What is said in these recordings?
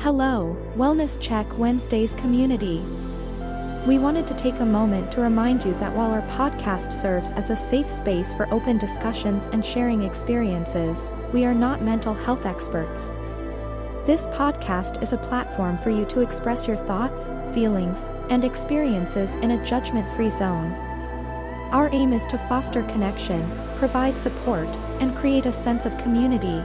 Hello, Wellness Check Wednesdays community. We wanted to take a moment to remind you that while our podcast serves as a safe space for open discussions and sharing experiences, we are not mental health experts. This podcast is a platform for you to express your thoughts, feelings, and experiences in a judgment-free zone. Our aim is to foster connection, provide support, and create a sense of community.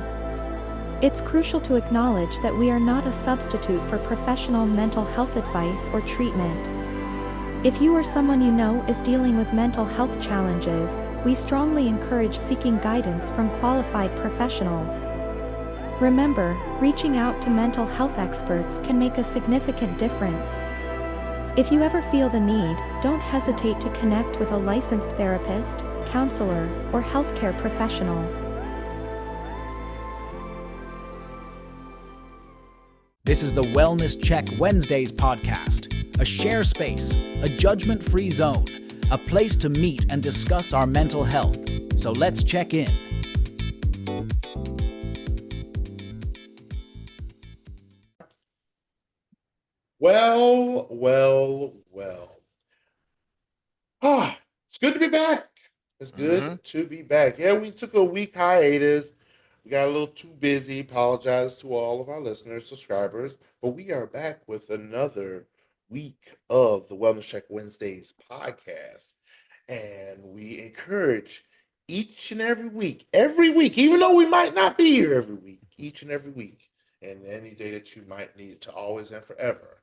It's crucial to acknowledge that we are not a substitute for professional mental health advice or treatment. If you or someone you know is dealing with mental health challenges, we strongly encourage seeking guidance from qualified professionals. Remember, reaching out to mental health experts can make a significant difference. If you ever feel the need, don't hesitate to connect with a licensed therapist, counselor, or healthcare professional. This is the Wellness Check Wednesdays podcast, a share space, a judgment-free zone, a place to meet and discuss our mental health. So let's check in. Well. It's good to be back. It's good to be back. Yeah, we took a week hiatus. We got a little too busy. Apologize to all of our listeners, subscribers. But we are back with another week of the Wellness Check Wednesdays podcast. And we encourage each and every week, even though we might not be here every week, each and every week, and any day that you might need to always and forever.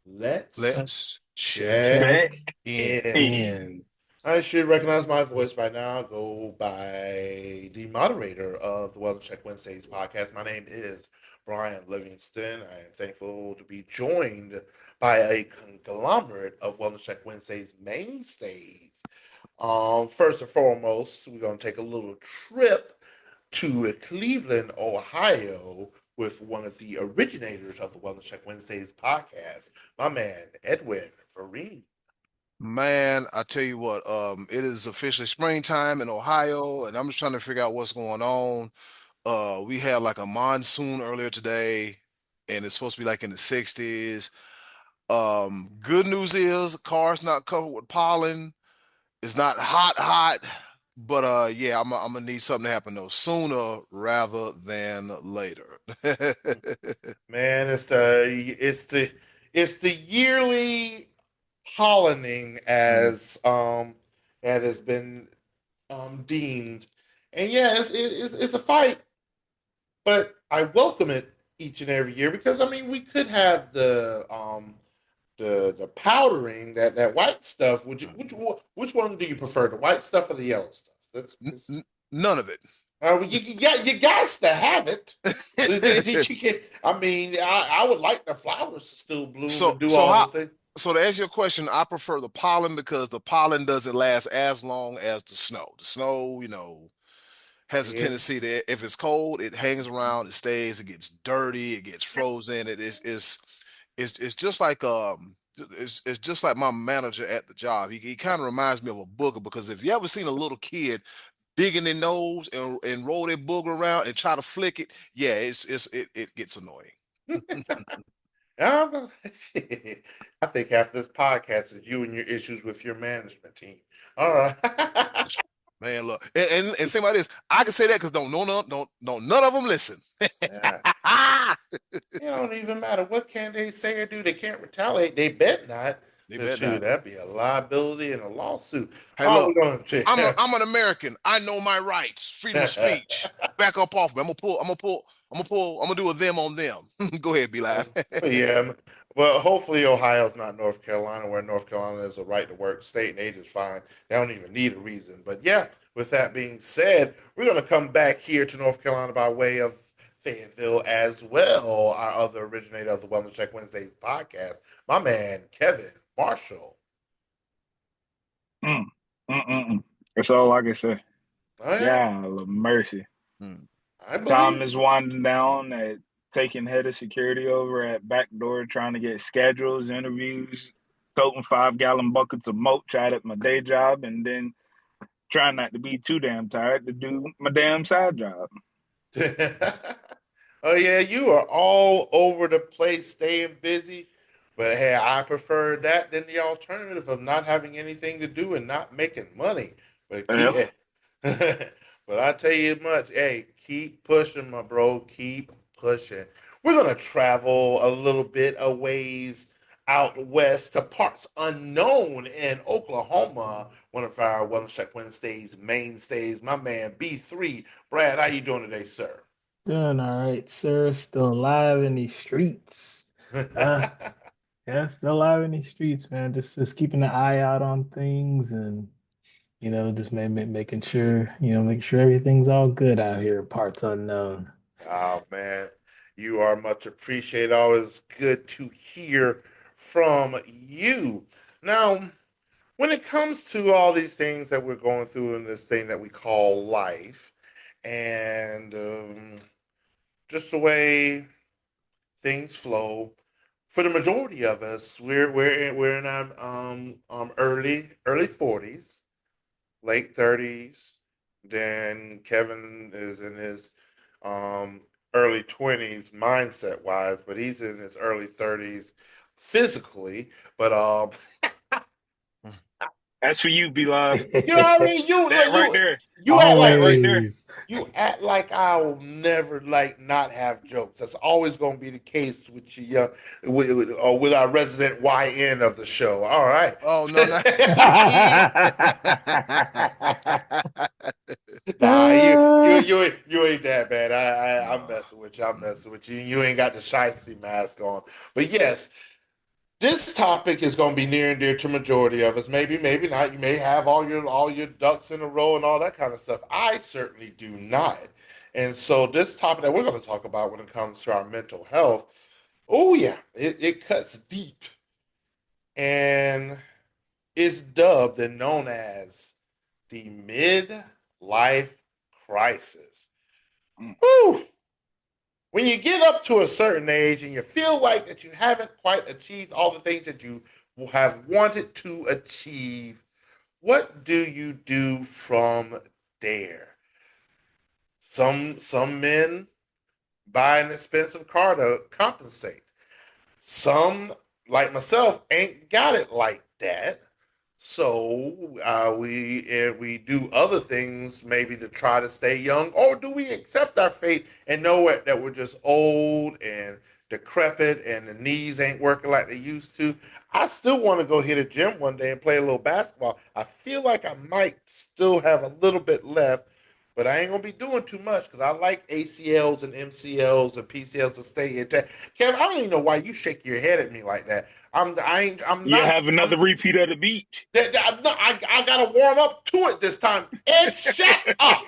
Let's check in. I should recognize my voice by now. Go by the moderator of the Wellness Check Wednesdays podcast. My name is Brian Livingston. I am thankful to be joined by a conglomerate of Wellness Check Wednesdays mainstays. First and foremost, we're going to take a little trip to Cleveland, Ohio, with one of the originators of the Wellness Check Wednesdays podcast, my man, Edwin Vereen. Man, I tell you what, it is officially springtime in Ohio, and I'm just trying to figure out what's going on. We had like a monsoon earlier today, and it's supposed to be like in the 60s. Good news is car's not covered with pollen. It's not hot, but yeah, I'm gonna need something to happen though sooner rather than later. Man, it's the yearly pollinating as that has been deemed, and yeah, it's a fight, but I welcome it each and every year because I mean we could have the powdering that white stuff. Which one do you prefer, the white stuff or the yellow stuff? None of it. You guys to have it. You can, I mean, I would like the flowers to still bloom and do all the things. So to answer your question, I prefer the pollen because the pollen doesn't last as long as the snow. The snow, has a tendency to, if it's cold, it hangs around, it stays, it gets dirty, it gets frozen. It's just like it's just like my manager at the job. He kind of reminds me of a booger because if you ever seen a little kid digging their nose and roll their booger around and try to flick it, yeah, it gets annoying. I think half this podcast is you and your issues with your management team. All right. Man, look, and think about this. I can say that because none of them listen. Yeah. It don't even matter what can they say or do. They can't retaliate. They bet not. That'd be a liability and a lawsuit. Hey, look, I'm an American. I know my rights. Freedom of speech. Back up off me. I'm gonna do a them on them. Go ahead, be live. Yeah. Well, hopefully Ohio's not North Carolina, where North Carolina is a right to work state and they just fine. They don't even need a reason. But yeah, with that being said, we're gonna come back here to North Carolina by way of Fayetteville as well. Our other originator of the Wellness Check Wednesdays podcast, my man Kevin Marshall. That's all I can say. Oh, yeah. God, mercy. Time is winding down at taking head of security over at Backdoor, trying to get schedules, interviews, toting 5-gallon buckets of mulch out at my day job, and then trying not to be too damn tired to do my damn side job. Oh yeah, you are all over the place, staying busy. But hey, I prefer that than the alternative of not having anything to do and not making money. But keep, Yeah. but I tell you much, hey, keep pushing, my bro. Keep pushing. We're gonna travel a little bit a ways out west to parts unknown in Oklahoma. One of our Wellness Check Wednesdays mainstays, my man B3. Brad, how you doing today, sir? Doing all right, sir. Still alive in these streets. Uh, yeah, still alive in these streets, man. Just keeping an eye out on things and just making sure, making sure everything's all good out here, parts unknown. Oh man, you are much appreciated. Always good to hear from you. Now, when it comes to all these things that we're going through in this thing that we call life, and just the way things flow, for the majority of us, we're in our early 40s, late 30s. Then Kevin is in his um, early 20s mindset wise, but he's in his early 30s physically. But That's for you, B Live. you know what I mean? That right there. You act like That right there. Always. you act like I will never like not have jokes. That's always going to be the case with you, or with our resident YN of the show. All right. Oh no, no. Nah, you ain't that bad. I'm No. messing with you. I'm messing with you. You ain't got the shiesty mask on. But yes, this topic is going to be near and dear to majority of us. Maybe, maybe not. You may have all your ducks in a row and all that kind of stuff. I certainly do not. And so this topic that we're going to talk about when it comes to our mental health, oh yeah, it cuts deep and is dubbed and known as the midlife crisis. Mm. Whew. When you get up to a certain age and you feel like that you haven't quite achieved all the things that you have wanted to achieve, what do you do from there? Some men buy an expensive car to compensate. Some, like myself, ain't got it like that. So we do other things maybe to try to stay young, or do we accept our fate and know that we're just old and decrepit and the knees ain't working like they used to? I still want to go hit a gym one day and play a little basketball. I feel like I might still have a little bit left, but I ain't gonna be doing too much because I like ACLs and MCLs and PCLs to stay intact. Kevin, I don't even know why you shake your head at me like that. I'm You not have another repeat of the beat. I gotta warm up to it this time. Ed, shut up.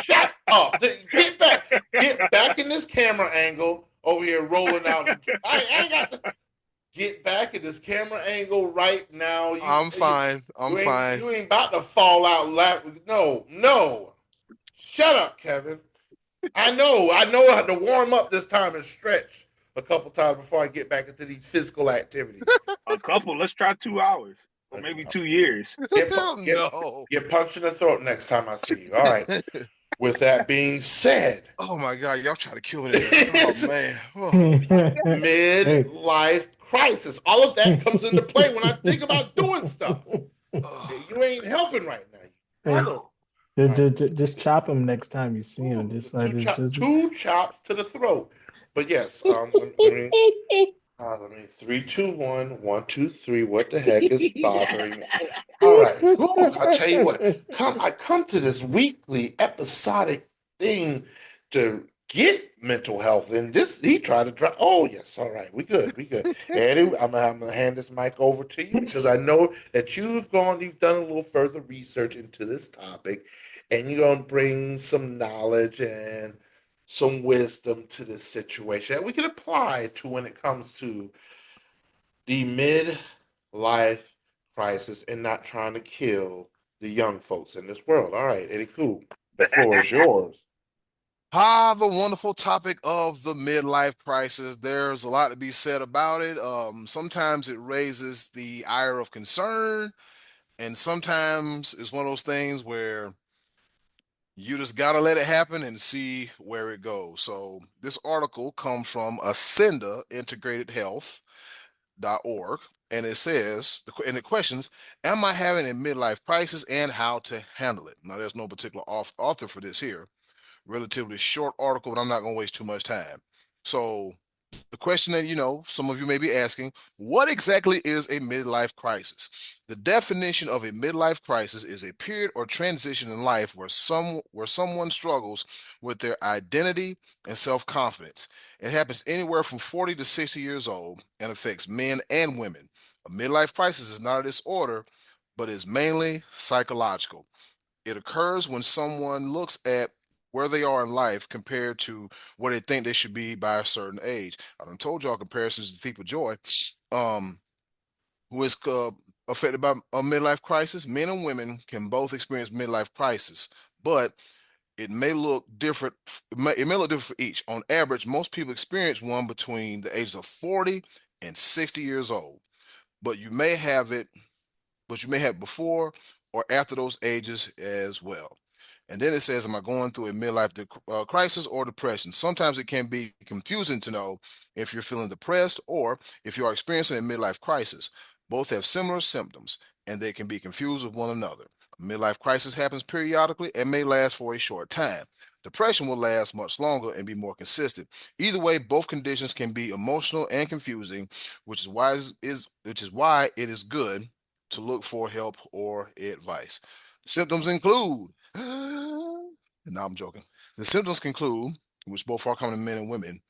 Shut up. Get back in this camera angle over here rolling out. I ain't got to get back in this camera angle right now. I'm fine. I'm fine. You ain't about to fall out laughing. No, no. Shut up, Kevin. I know how to warm up this time and stretch a couple times before I get back into these physical activities. A couple. Let's try 2 hours or maybe 2 years. Get get No. get punched in the throat next time I see you. All right. With that being said, Oh my God, y'all try to kill me today. Oh it's man. Oh. Hey. midlife crisis. All of that comes into play when I think about doing stuff. Oh. You ain't helping right now, you Hey, mother. All right. just chop him next time you see him. Ooh, Just like just. two chops to the throat. But yes, let me 3, 2, 1, 1, 2, 3. What the heck is bothering me? All right. Whew, I tell you what, I come to this weekly episodic thing to get mental health. And this he tried to drop. Oh yes, all right, we good, we good. Eddie, I'm gonna hand this mic over to you because I know that you've done a little further research into this topic, and you're gonna bring some knowledge and some wisdom to this situation that we can apply to when it comes to the midlife crisis and not trying to kill the young folks in this world. All right, Eddie, cool. The floor is yours. Ah, the wonderful topic of the midlife crisis. There's a lot to be said about it. Sometimes it raises the ire of concern, and sometimes it's one of those things where You just gotta let it happen and see where it goes. So this article comes from Ascenda Integrated Health.org, and it says, and it questions, am I having a midlife crisis and how to handle it? Now, there's no particular author for this here. Relatively short article, but I'm not going to waste too much time. So, the question that some of you may be asking, what exactly is a midlife crisis? The definition of a midlife crisis is a period or transition in life where someone struggles with their identity and self-confidence. It happens anywhere from 40 to 60 years old and affects men and women. A midlife crisis is not a disorder, but is mainly psychological. It occurs when someone looks at where they are in life compared to where they think they should be by a certain age. I done told y'all comparisons to thief of joy. Um, who is affected by a midlife crisis? Men and women can both experience midlife crisis, but it may look different. It may look different for each. On average, most people experience one between the ages of 40 and 60 years old, but you may have before or after those ages as well. And then it says, am I going through a midlife crisis or depression? Sometimes it can be confusing to know if you're feeling depressed or if you are experiencing a midlife crisis. Both have similar symptoms and they can be confused with one another. A midlife crisis happens periodically and may last for a short time. Depression will last much longer and be more consistent. Either way, both conditions can be emotional and confusing, which is why it is good to look for help or advice. The symptoms include, no, I'm joking. The symptoms conclude, which both are common in men and women,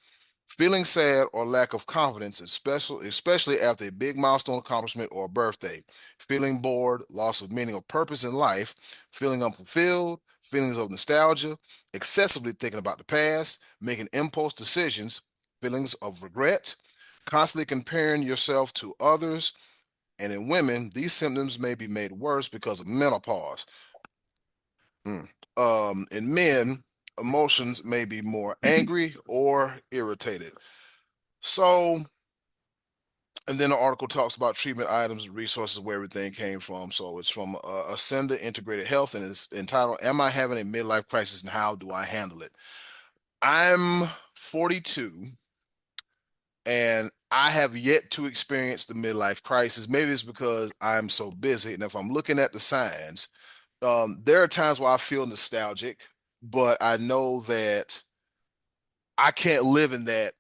feeling sad or lack of confidence, especially after a big milestone accomplishment or a birthday, feeling bored, loss of meaning or purpose in life, feeling unfulfilled, feelings of nostalgia, excessively thinking about the past, making impulse decisions, feelings of regret, constantly comparing yourself to others, and in women, these symptoms may be made worse because of menopause. Mm. In men, emotions may be more angry or irritated. So, and then the article talks about treatment items, resources, where everything came from. So it's from Ascenda Integrated Health, and it's entitled, Am I Having a Midlife Crisis and How Do I Handle It? I'm 42 and I have yet to experience the midlife crisis. Maybe it's because I'm so busy. And if I'm looking at the signs, there are times where I feel nostalgic, but I know that I can't live in that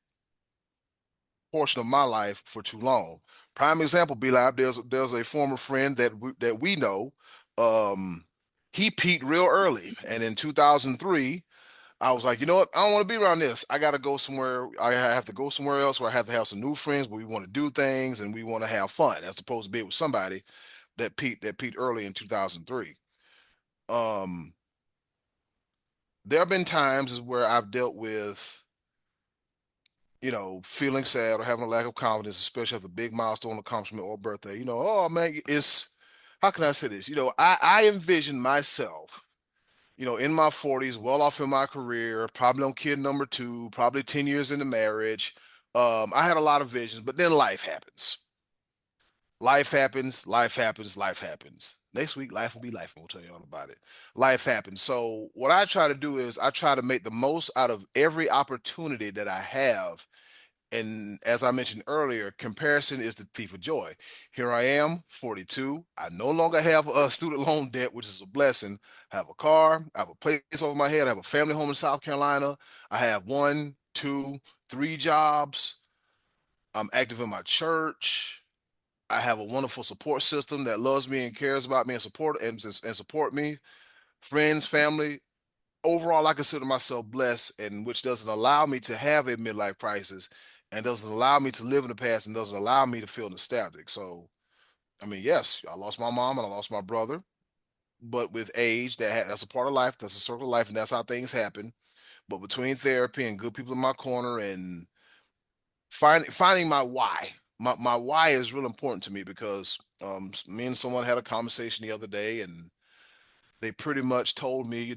portion of my life for too long. Prime example, be like there's a former friend that we know. Um, he peaked real early, and in 2003, I was like, you know what? I don't want to be around this. I got to go somewhere. I have to go somewhere else where I have to have some new friends where we want to do things and we want to have fun, as opposed to be with somebody that peaked early in 2003. Um, there have been times where I've dealt with, feeling sad or having a lack of confidence, especially after a big milestone accomplishment or birthday. Oh man, how can I say this? I envision myself, in my 40s, well off in my career, probably on kid number two, probably 10 years into marriage. I had a lot of visions, but then life happens. Life happens, life happens, life happens. Next week, life will be life, and we'll tell you all about it. Life happens. So, what I try to do is I try to make the most out of every opportunity that I have. And as I mentioned earlier, comparison is the thief of joy. Here I am, 42. I no longer have a student loan debt, which is a blessing. I have a car, I have a place over my head, I have a family home in South Carolina. I have one, two, three jobs. I'm active in my church. I have a wonderful support system that loves me and cares about me and support me. Friends, family. Overall, I consider myself blessed, and which doesn't allow me to have a midlife crisis, and doesn't allow me to live in the past, and doesn't allow me to feel nostalgic. So, I mean, yes, I lost my mom and I lost my brother, but with age, that's a part of life. That's a circle of life, and that's how things happen. But between therapy and good people in my corner, and finding my why. My why is real important to me because me and someone had a conversation the other day, and they pretty much told me,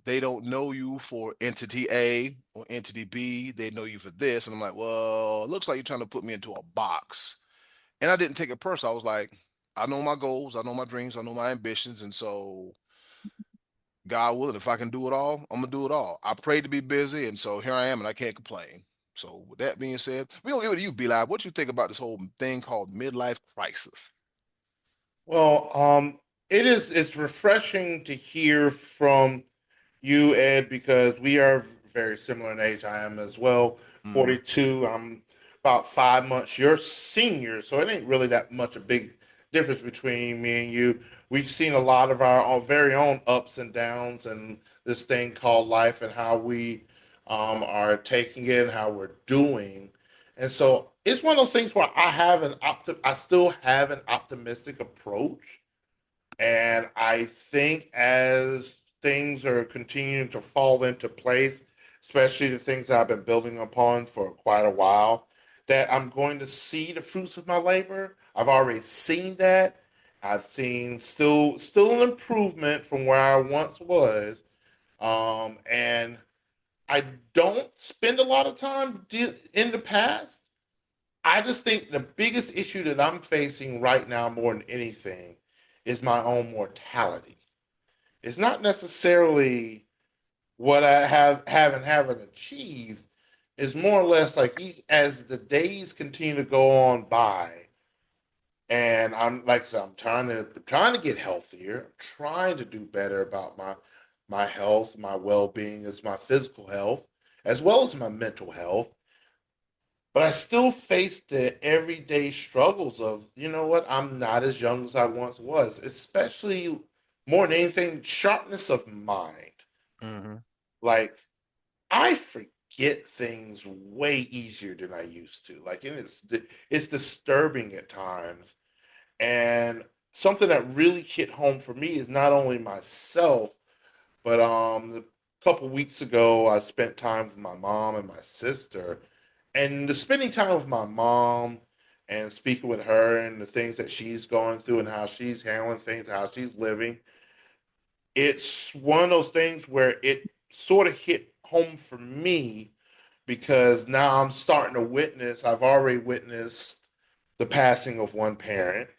they don't know you for entity A or entity B. They know you for this. And I'm like, well, it looks like you're trying to put me into a box. And I didn't take it personal. I was like, I know my goals, I know my dreams, I know my ambitions. And so God willing, if I can do it all, I'm gonna do it all. I prayed to be busy, and so here I am, and I can't complain. So with that being said, we gonna give it to you, B Live. What you think about this whole thing called midlife crisis? Well, it's refreshing to hear from you, Ed, because we are very similar in age. I am as well, Mm-hmm. 42. I'm about 5 months your senior, so it ain't really that much a big difference between me and you. We've seen a lot of our very own ups and downs and this thing called life and how we are taking it and how we're doing. And so it's one of those things where I still have an optimistic approach, and I think as things are continuing to fall into place, especially the things that I've been building upon for quite a while, that I'm going to see the fruits of my labor. I've already seen that. I've seen still an improvement from where I once was. And I don't spend a lot of time in the past. I just think the biggest issue that I'm facing right now, more than anything, is my own mortality. It's not necessarily what I haven't achieved. It's more or less like as the days continue to go on by, and I'm like I said, I'm trying to get healthier. I'm trying to do better about my health, my well being, as my physical health, as well as my mental health. But I still face the everyday struggles of, you know what, I'm not as young as I once was, especially more than anything, sharpness of mind. Mm-hmm. Like, I forget things way easier than I used to. Like, and it's disturbing at times. And something that really hit home for me is not only myself, but a couple weeks ago, I spent time with my mom and my sister, and the spending time with my mom and speaking with her and the things that she's going through and how she's handling things, how she's living. It's one of those things where it sort of hit home for me because now I'm starting to witness. I've already witnessed the passing of one parent,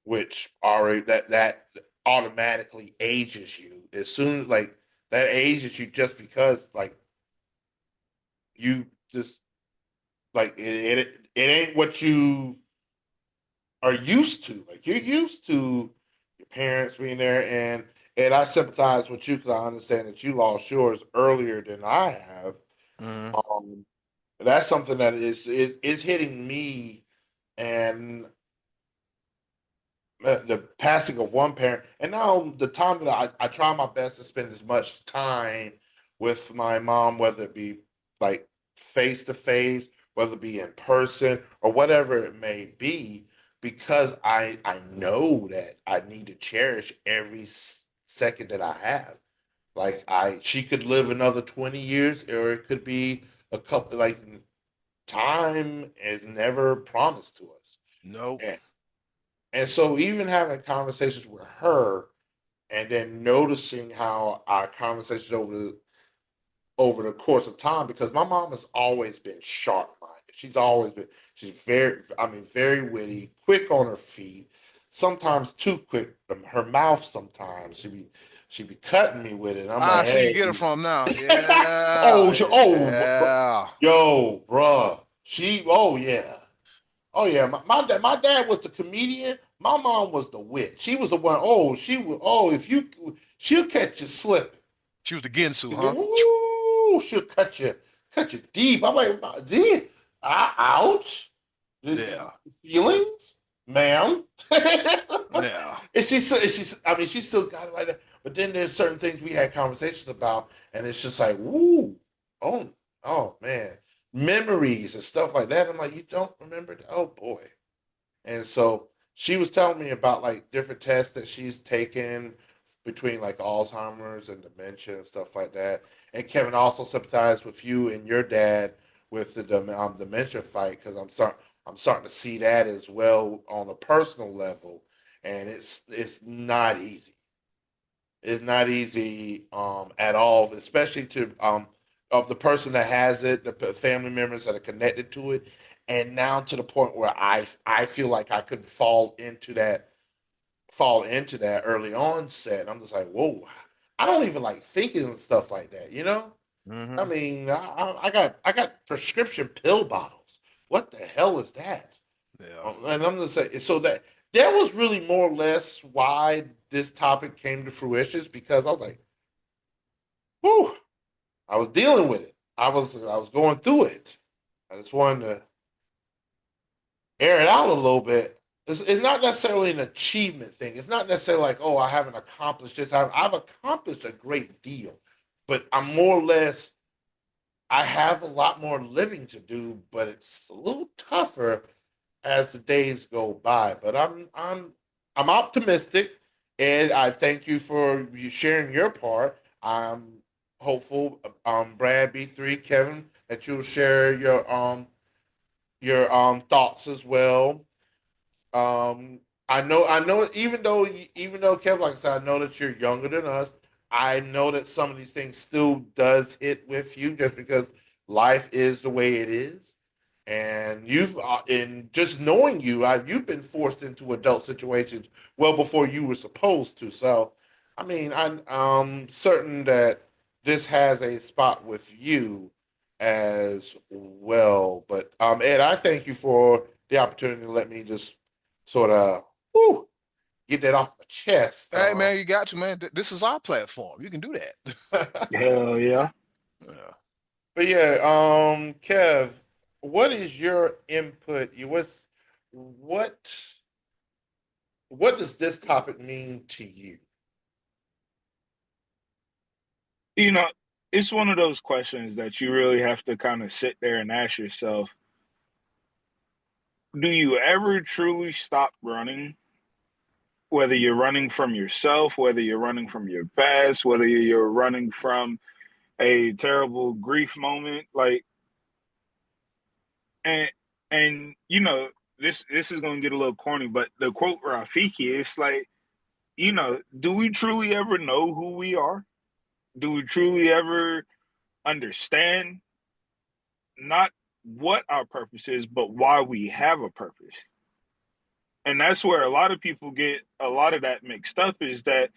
which already that automatically ages you as soon as like that ages you just because like you just like it ain't what you are used to. Like you're used to your parents being there, and I sympathize with you because I understand that you lost yours earlier than I have. Mm-hmm. Um, that's something that is hitting me, and the passing of one parent, and now the time that I try my best to spend as much time with my mom, whether it be like face to face, whether it be in person or whatever it may be, because I know that I need to cherish every second that I have. Like she could live another 20 years, or it could be a couple. Like time is never promised to us, Nope. and so even having conversations with her and then noticing how our conversations over the course of time, because my mom has always been sharp minded. She's very, I mean, very witty, quick on her feet, sometimes too quick. Her mouth sometimes she'd be cutting me with it. I'm I like, see you hey, get it from now. Yeah, oh, yeah. yo, bruh. Oh yeah. Oh yeah, my dad was the comedian. My mom was the wit. She was the one. Oh, she would. Oh, if you, she'll catch you slipping. She was the Ginsu, huh? Woo, she'll cut you deep. I'm like, deep. Ouch. Yeah, Feelings, ma'am. yeah. And she's. I mean, she still got it like that. But then there's certain things we had conversations about, and it's just like, woo, oh, oh man, memories and stuff like that. I'm like, you don't remember? Oh boy. And so she was telling me about like different tests that she's taken between like Alzheimer's and dementia and stuff like that. And Kevin also sympathized with you and your dad with the dementia fight because I'm starting to see that as well on a personal level, and it's not easy. It's not easy at all, especially to of the person that has it, the family members that are connected to it, and now to the point where I feel like I could fall into that early onset. I'm just like, whoa, I don't even like thinking and stuff like that. You know, I Mm-hmm. mean, I got prescription pill bottles. What the hell is that? Yeah. And I'm gonna say so that was really more or less why this topic came to fruition, is because I was like, whew, I was dealing with it. I was going through it. I just wanted to air it out a little bit. It's not necessarily an achievement thing. It's not necessarily like, oh, I haven't accomplished this. I've accomplished a great deal, but I'm more or less, I have a lot more living to do, but it's a little tougher as the days go by. But I'm optimistic, and I thank you for you sharing your part. I'm hopeful, Brad B3, Kevin, that you'll share your thoughts as well. Um, I know. Even though Kevin, like I said, I know that you're younger than us. I know that some of these things still does hit with you, just because life is the way it is, and in just knowing you, you've been forced into adult situations well before you were supposed to. So, I mean, I'm certain that this has a spot with you as well. But Ed, I thank you for the opportunity to let me just sort of get that off my chest. Hey man, you got to, man. This is our platform. You can do that. Hell yeah. Yeah. But yeah, Kev, what is your input? What what does this topic mean to you? You know, it's one of those questions that you really have to kind of sit there and ask yourself, do you ever truly stop running? Whether you're running from yourself, whether you're running from your past, whether you're running from a terrible grief moment, like, and you know, this is gonna get a little corny, but the quote Rafiki, it's like, do we truly ever know who we are? Do we truly ever understand not what our purpose is, but why we have a purpose? And that's where a lot of people get a lot of that mixed up, is that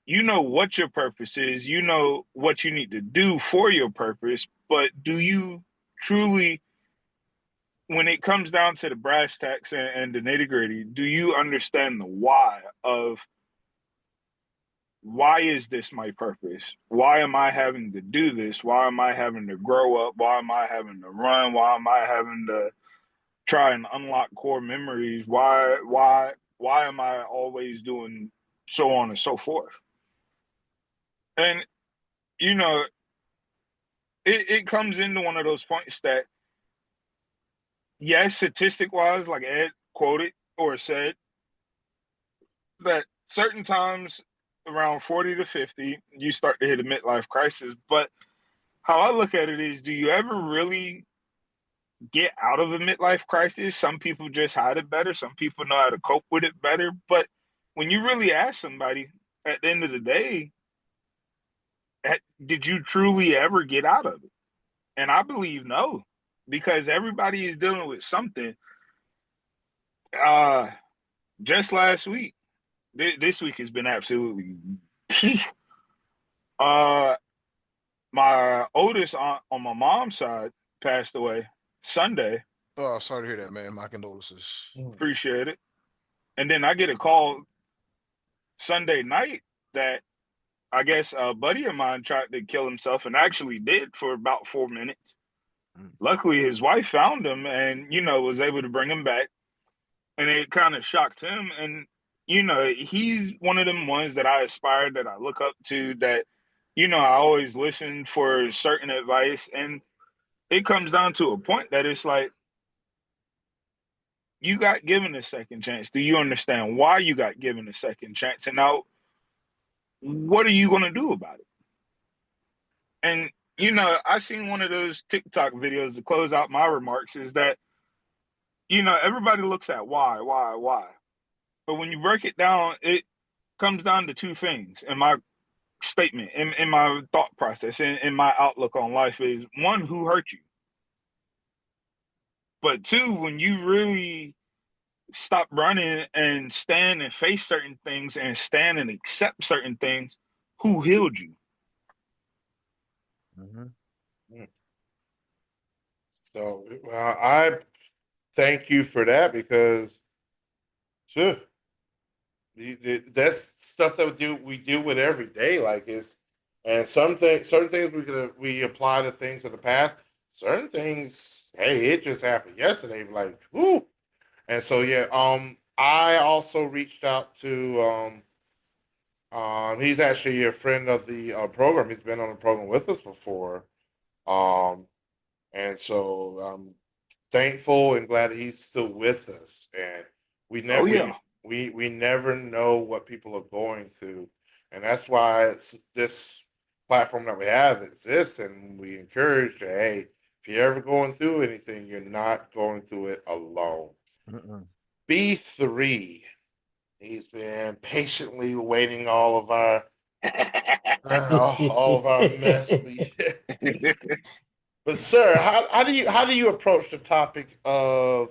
you know what your purpose is, you know what you need to do for your purpose, but do you truly, when it comes down to the brass tacks and the nitty gritty, do you understand the why of, why is this my purpose? Why am I having to do this? Why am I having to grow up? Why am I having to run? Why am I having to try and unlock core memories? Why am I always doing so on and so forth? And you know, it comes into one of those points that, yes, statistic wise, like Ed quoted or said, that certain times around 40 to 50, you start to hit a midlife crisis. But how I look at it is, do you ever really get out of a midlife crisis? Some people just hide it better, some people know how to cope with it better. But when you really ask somebody at the end of the day, did you truly ever get out of it? And I believe no, because everybody is dealing with something. Uh, just last week, this week has been absolutely. uh, my oldest aunt on my mom's side passed away Sunday. Oh, sorry to hear that, man. My condolences. Mm. Appreciate it. And then I get a call Sunday night that I guess a buddy of mine tried to kill himself, and actually did for about 4 minutes. Mm. Luckily, his wife found him and, was able to bring him back. And it kind of shocked him. And, he's one of them ones that I aspire, that I look up to, that, I always listen for certain advice. And it comes down to a point that it's like, you got given a second chance. Do you understand why you got given a second chance? And now, what are you going to do about it? And, I seen one of those TikTok videos to close out my remarks, is that, everybody looks at why. But when you break it down, it comes down to two things in my statement, in my thought process, in my outlook on life, is one, who hurt you? But two, when you really stop running and stand and face certain things and stand and accept certain things, Who healed you? Hmm. So, well, I thank you for that because, sure, that's stuff that we deal with every day. Like it's, and certain things we apply to things in the past. Certain things, hey, it just happened yesterday. Like, whoo. And so yeah, I also reached out to he's actually a friend of the program. He's been on the program with us before. Um, and so I'm thankful and glad that he's still with us. And we Oh never yeah. we never know what people are going through, and that's why this platform that we have exists, and we encourage that, hey, if you're ever going through anything, you're not going through it alone. Mm-mm. B3, he's been patiently waiting all of our mess. But sir, how do you approach the topic of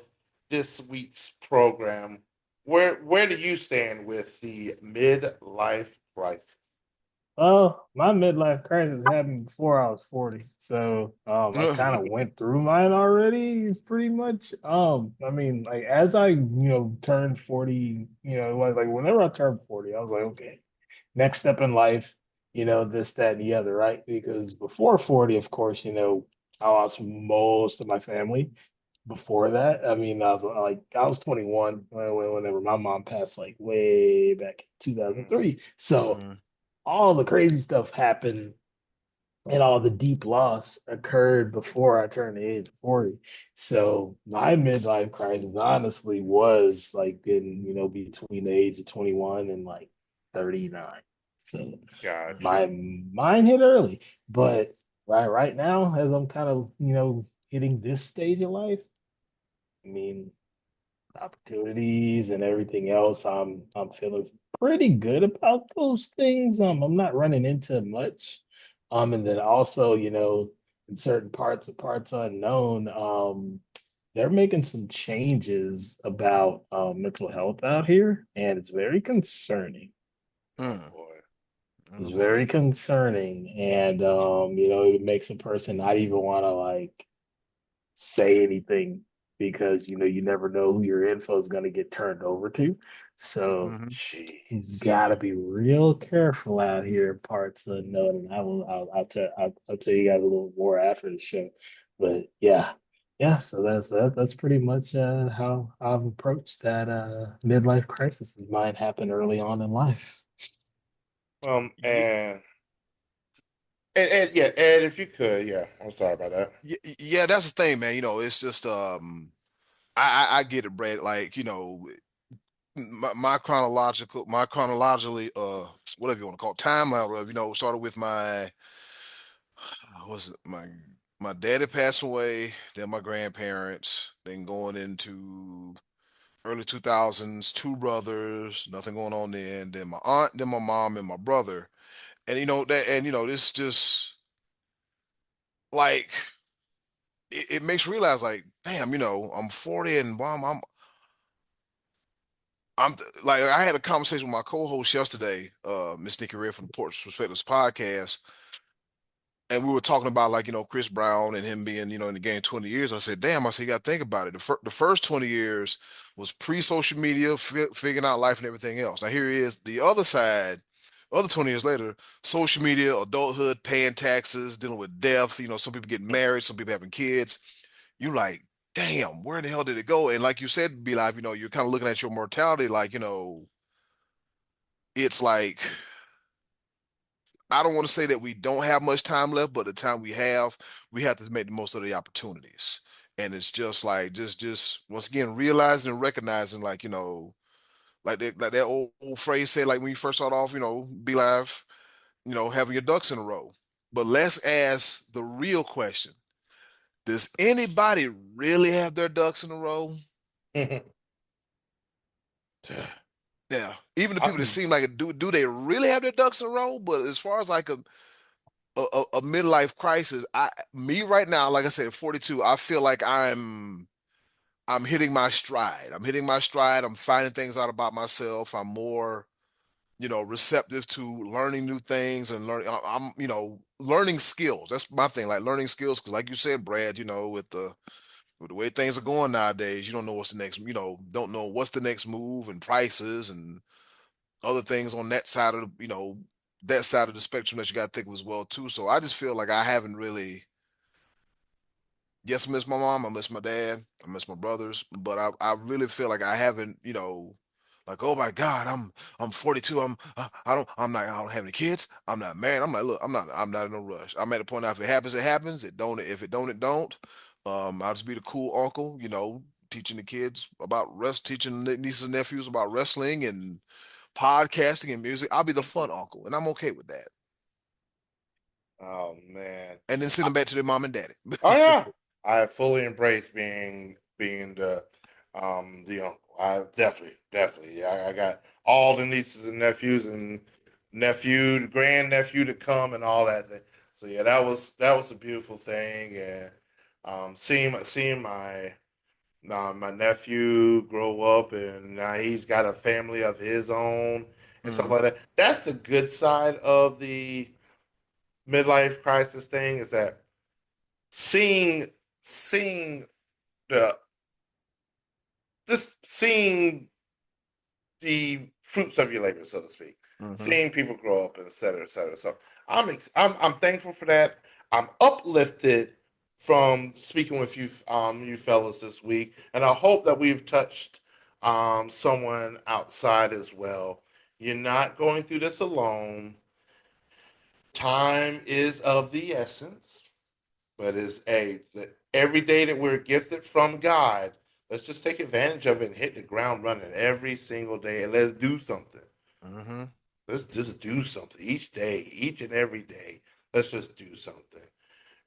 this week's program? Where do you stand with the midlife crisis? Well, my midlife crisis happened before I was 40. So I kind of went through mine already, pretty much. I mean, like as I, turned 40, it was like whenever I turned 40, I was like, okay, next step in life, this, that, and the other, right? Because before 40, of course, I lost most of my family. Before that, I mean, I was 21 whenever my mom passed, like way back in Mm, 2003. So Mm-mm. all the crazy stuff happened and all the deep loss occurred before I turned the age of 40. So my midlife crisis honestly was like between the age of 21 and like 39. So gotcha. my mine hit early. But right now, as I'm kind of, hitting this stage of life, I mean, opportunities and everything else, I'm feeling pretty good about those things. I'm not running into much. And then also, in certain parts unknown, they're making some changes about mental health out here, and it's very concerning. Oh Mm. boy. It's Oh boy. very concerning, and it makes a person not even want to like say anything because you never know who your info is going to get turned over to. So Hmm. you Jeez. gotta be real careful out here in parts unknown. And I'll tell you guys a little more after the show. But yeah, yeah. So that's pretty much how I've approached that midlife crisis. Mine happened early on in life. Um Yeah, and and yeah, Ed, if you could, yeah. I'm sorry about that. Yeah, that's the thing, man. It's just I get it, Brad. Like, my chronologically whatever you want to call it, timeline, whatever, started with was it my daddy passed away, then my grandparents, then going into early 2000s, two brothers, nothing going on then my aunt, then my mom and my brother. And this just like it makes you realize like, damn, I'm 40 and wow, like I had a conversation with my co-host yesterday, Miss Nikki Red from the Porch Perspectives podcast, and we were talking about like Chris Brown and him being in the game 20 years. I said, damn, I said you got to think about it. The first 20 years was pre-social media, figuring out life and everything else. Now here is the other side. Other 20 years later, social media, adulthood, paying taxes, dealing with death. Some people getting married, some people having kids. You like, damn, where the hell did it go? And like you said, be like, you're kind of looking at your mortality, like, it's like I don't want to say that we don't have much time left, but the time we have to make the most of the opportunities. And it's just like just once again realizing and recognizing, like like that old phrase said, like when you first start off, be live, having your ducks in a row. But let's ask the real question: does anybody really have their ducks in a row? Yeah, even the I, people that seem like it, do they really have their ducks in a row? But as far as like a midlife crisis, me right now, like I said, 42, I feel like I'm hitting my stride. I'm hitting my stride. I'm finding things out about myself. I'm more receptive to learning new things and I'm learning skills. That's my thing, like learning skills. Because like you said, Brad, with the way things are going nowadays, you don't know what's the next, don't know what's the next move and prices and other things on that side of that side of the spectrum that you got to think of as well too. So I just feel like I haven't really. Yes, I miss my mom. I miss my dad. I miss my brothers. But I really feel like I haven't, like, oh my God, I'm 42. I don't have any kids. I'm not married. I'm like, look, I'm not in a rush. I'm at a point now, if it happens, it happens. It don't, if it don't, it don't. I'll just be the cool uncle, teaching the kids about teaching the nieces and nephews about wrestling and podcasting and music. I'll be the fun uncle, and I'm okay with that. Oh man. And then send them back to their mom and daddy. Oh yeah. I fully embrace being the uncle. I definitely. Yeah, I got all the nieces and nephews and grandnephew to come and all that thing. So yeah, that was a beautiful thing, and seeing my nephew grow up, and now he's got a family of his own and stuff Mm, like that. That's the good side of the midlife crisis thing, is that seeing the seeing the fruits of your labor, so to speak, mm-hmm. seeing people grow up, and et cetera, et cetera. So I'm thankful for that. I'm uplifted from speaking with you fellas this week, and I hope that we've touched someone outside as well. You're not going through this alone. Time is of the essence, but is every day that we're gifted from God, let's just take advantage of it and hit the ground running every single day, and let's do something. Mm-hmm. Let's just do something each day, each and every day. Let's just do something,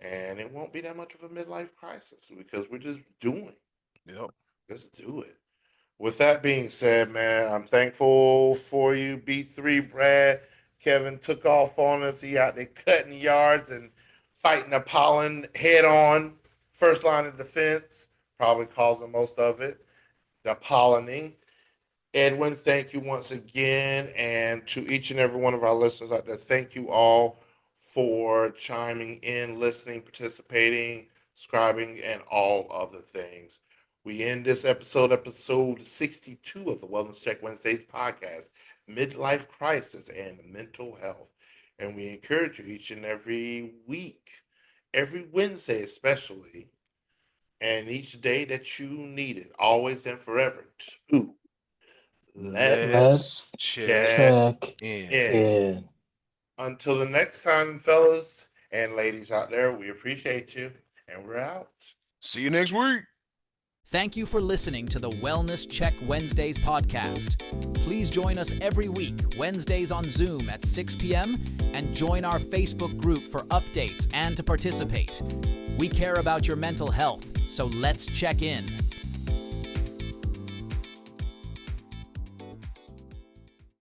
and it won't be that much of a midlife crisis because we're just doing. Yep. Let's do it. With that being said, man, I'm thankful for you. B3 Brad, Kevin took off on us. He out there cutting yards and fighting the pollen head on. First line of defense, probably causing most of it. The pollinating. Edwin, thank you once again. And to each and every one of our listeners out there, thank you all for chiming in, listening, participating, subscribing, and all other things. We end this episode 62 of the Wellness Check Wednesdays podcast, Midlife Crisis and Mental Health. And we encourage you each and every week, every Wednesday especially, and each day that you need it, always and forever, to let's Let's Let's check check check in. in. in. Until the next time, fellas and ladies out there, we appreciate you, and we're out. See you next week. Thank you for listening to the Wellness Check Wednesdays podcast. Please join us every week, Wednesdays on Zoom at 6 p.m., and join our Facebook group for updates and to participate. We care about your mental health, so let's check in.